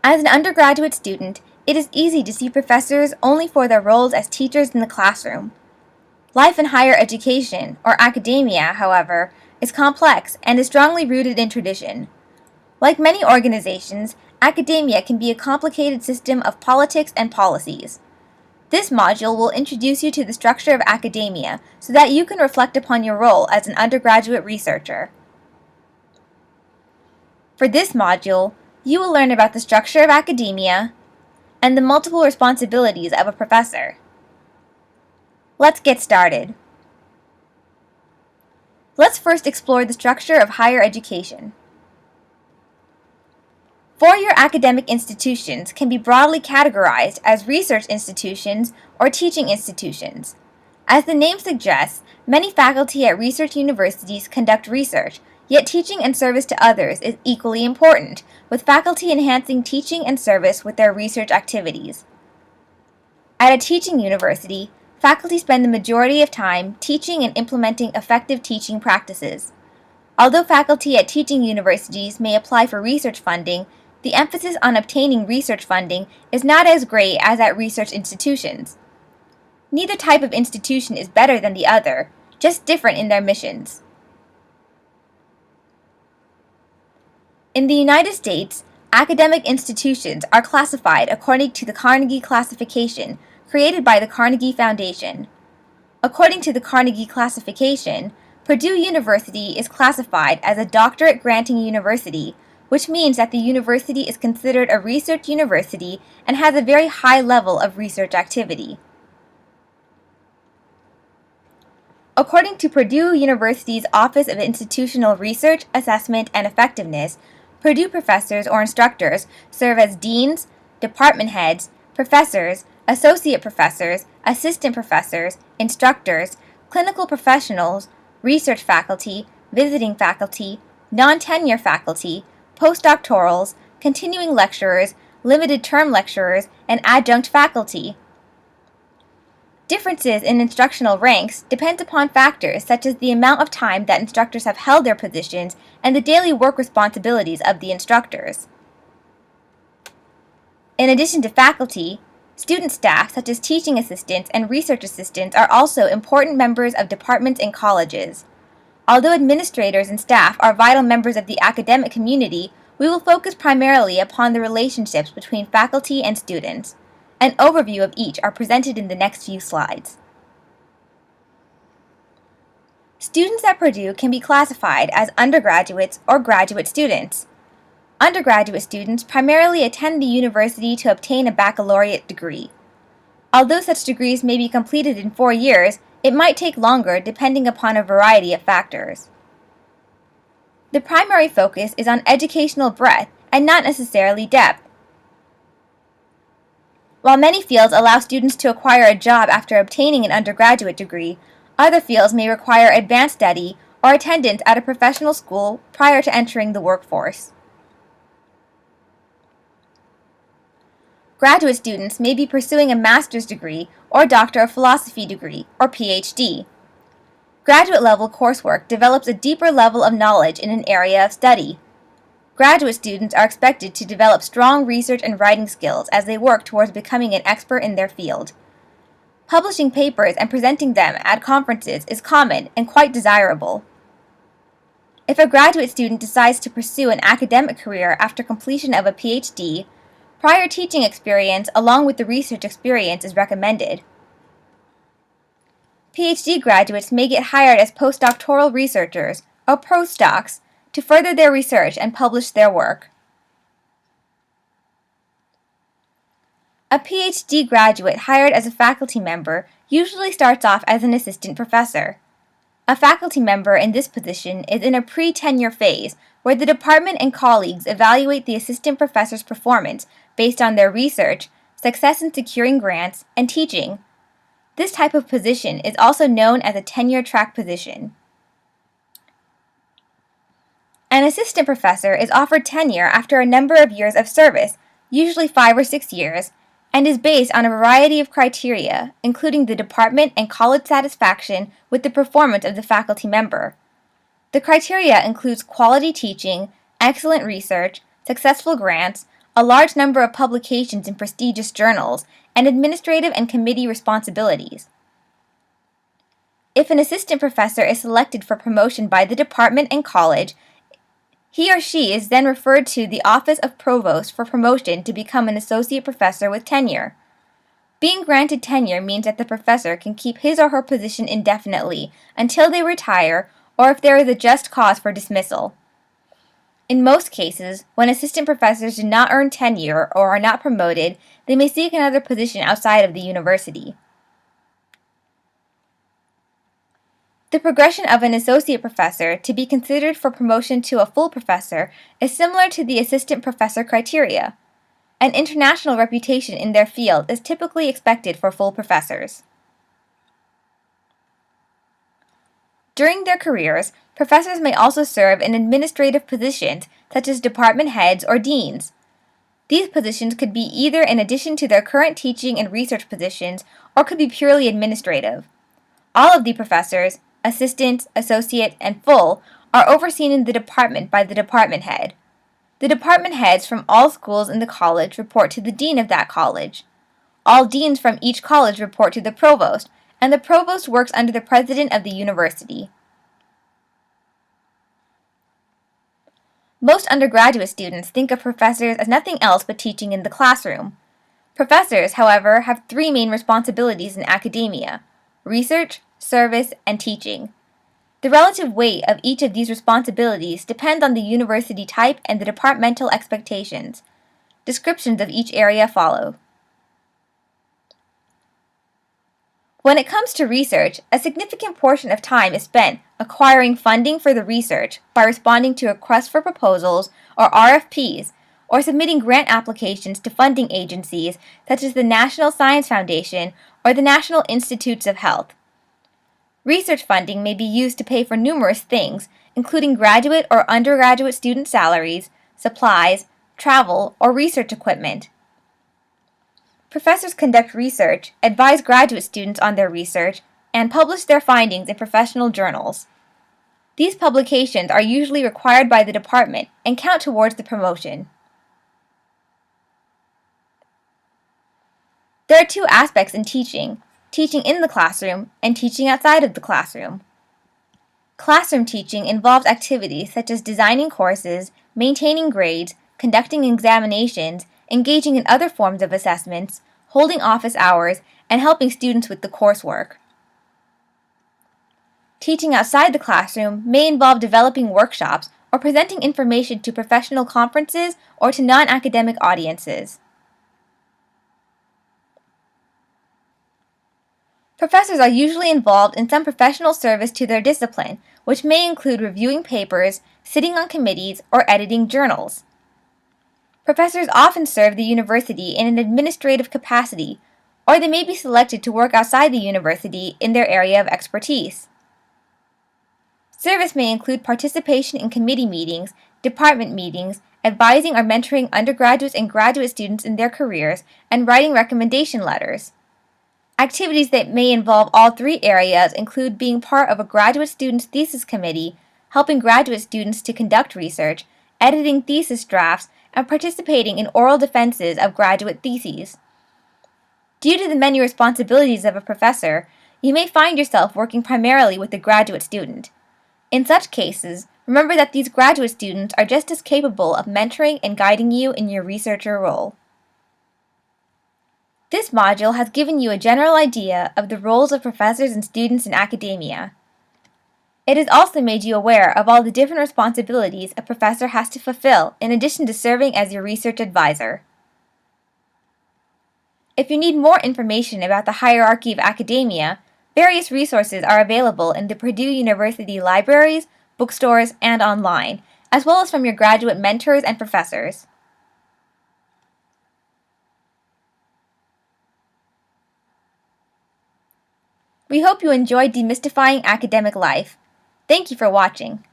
As an undergraduate student, it is easy to see professors only for their roles as teachers in the classroom. Life in higher education, or academia, however, is complex and is strongly rooted in tradition. Like many organizations, academia can be a complicated system of politics and policies. This module will introduce you to the structure of academia so that you can reflect upon your role as an undergraduate researcher. For this module, you will learn about the structure of academia and the multiple responsibilities of a professor. Let's get started. Let's first explore the structure of higher education. Four-year academic institutions can be broadly categorized as research institutions or teaching institutions. As the name suggests, many faculty at research universities conduct research, yet teaching and service to others is equally important, with faculty enhancing teaching and service with their research activities. At a teaching university, faculty spend the majority of time teaching and implementing effective teaching practices. Although faculty at teaching universities may apply for research funding, the emphasis on obtaining research funding is not as great as at research institutions. Neither type of institution is better than the other, just different in their missions. In the United States, academic institutions are classified according to the Carnegie classification created by the Carnegie Foundation. According to the Carnegie classification, Purdue University is classified as a doctorate-granting university, which means that the university is considered a research university and has a very high level of research activity. According to Purdue University's Office of Institutional Research, Assessment, and Effectiveness, Purdue professors or instructors serve as deans, department heads, professors, associate professors, assistant professors, instructors, clinical professionals, research faculty, visiting faculty, non-tenure faculty, postdoctorals, continuing lecturers, limited term lecturers, and adjunct faculty. Differences in instructional ranks depend upon factors such as the amount of time that instructors have held their positions and the daily work responsibilities of the instructors. In addition to faculty, student staff such as teaching assistants and research assistants are also important members of departments and colleges. Although administrators and staff are vital members of the academic community, we will focus primarily upon the relationships between faculty and students. An overview of each are presented in the next few slides. Students at Purdue can be classified as undergraduates or graduate students. Undergraduate students primarily attend the university to obtain a baccalaureate degree. Although such degrees may be completed in 4 years, it might take longer depending upon a variety of factors. The primary focus is on educational breadth and not necessarily depth. While many fields allow students to acquire a job after obtaining an undergraduate degree, other fields may require advanced study or attendance at a professional school prior to entering the workforce. Graduate students may be pursuing a master's degree or Doctor of Philosophy degree, or PhD. Graduate-level coursework develops a deeper level of knowledge in an area of study. Graduate students are expected to develop strong research and writing skills as they work towards becoming an expert in their field. Publishing papers and presenting them at conferences is common and quite desirable. If a graduate student decides to pursue an academic career after completion of a PhD, prior teaching experience along with the research experience is recommended. PhD graduates may get hired as postdoctoral researchers, or postdocs, to further their research and publish their work. A PhD graduate hired as a faculty member usually starts off as an assistant professor. A faculty member in this position is in a pre-tenure phase where the department and colleagues evaluate the assistant professor's performance based on their research, success in securing grants, and teaching. This type of position is also known as a tenure track position. An assistant professor is offered tenure after a number of years of service, usually 5 or 6 years, and is based on a variety of criteria, including the department and college satisfaction with the performance of the faculty member. The criteria includes quality teaching, excellent research, successful grants, a large number of publications in prestigious journals, and administrative and committee responsibilities. If an assistant professor is selected for promotion by the department and college, he or she is then referred to the office of provost for promotion to become an associate professor with tenure. Being granted tenure means that the professor can keep his or her position indefinitely until they retire or if there is a just cause for dismissal. In most cases, when assistant professors do not earn tenure or are not promoted, they may seek another position outside of the university. The progression of an associate professor to be considered for promotion to a full professor is similar to the assistant professor criteria. An international reputation in their field is typically expected for full professors. During their careers, professors may also serve in administrative positions such as department heads or deans. These positions could be either in addition to their current teaching and research positions or could be purely administrative. All of the professors, assistant, associate, and full, are overseen in the department by the department head. The department heads from all schools in the college report to the dean of that college. All deans from each college report to the provost, and the provost works under the president of the university. Most undergraduate students think of professors as nothing else but teaching in the classroom. Professors, however, have three main responsibilities in academia: research, service, and teaching. The relative weight of each of these responsibilities depends on the university type and the departmental expectations. Descriptions of each area follow. When it comes to research, a significant portion of time is spent acquiring funding for the research by responding to requests for proposals or RFPs, or submitting grant applications to funding agencies such as the National Science Foundation or the National Institutes of Health. Research funding may be used to pay for numerous things, including graduate or undergraduate student salaries, supplies, travel, or research equipment. Professors conduct research, advise graduate students on their research, and publish their findings in professional journals. These publications are usually required by the department and count towards the promotion. There are two aspects in teaching: teaching in the classroom and teaching outside of the classroom. Classroom teaching involves activities such as designing courses, maintaining grades, conducting examinations, engaging in other forms of assessments, holding office hours, and helping students with the coursework. Teaching outside the classroom may involve developing workshops or presenting information to professional conferences or to non-academic audiences. Professors are usually involved in some professional service to their discipline, which may include reviewing papers, sitting on committees, or editing journals. Professors often serve the university in an administrative capacity, or they may be selected to work outside the university in their area of expertise. Service may include participation in committee meetings, department meetings, advising or mentoring undergraduates and graduate students in their careers, and writing recommendation letters. Activities that may involve all three areas include being part of a graduate student's thesis committee, helping graduate students to conduct research, editing thesis drafts, and participating in oral defenses of graduate theses. Due to the many responsibilities of a professor, you may find yourself working primarily with a graduate student. In such cases, remember that these graduate students are just as capable of mentoring and guiding you in your researcher role. This module has given you a general idea of the roles of professors and students in academia. It has also made you aware of all the different responsibilities a professor has to fulfill in addition to serving as your research advisor. If you need more information about the hierarchy of academia, various resources are available in the Purdue University libraries, bookstores, and online, as well as from your graduate mentors and professors. We hope you enjoyed Demystifying Academic Life. Thank you for watching.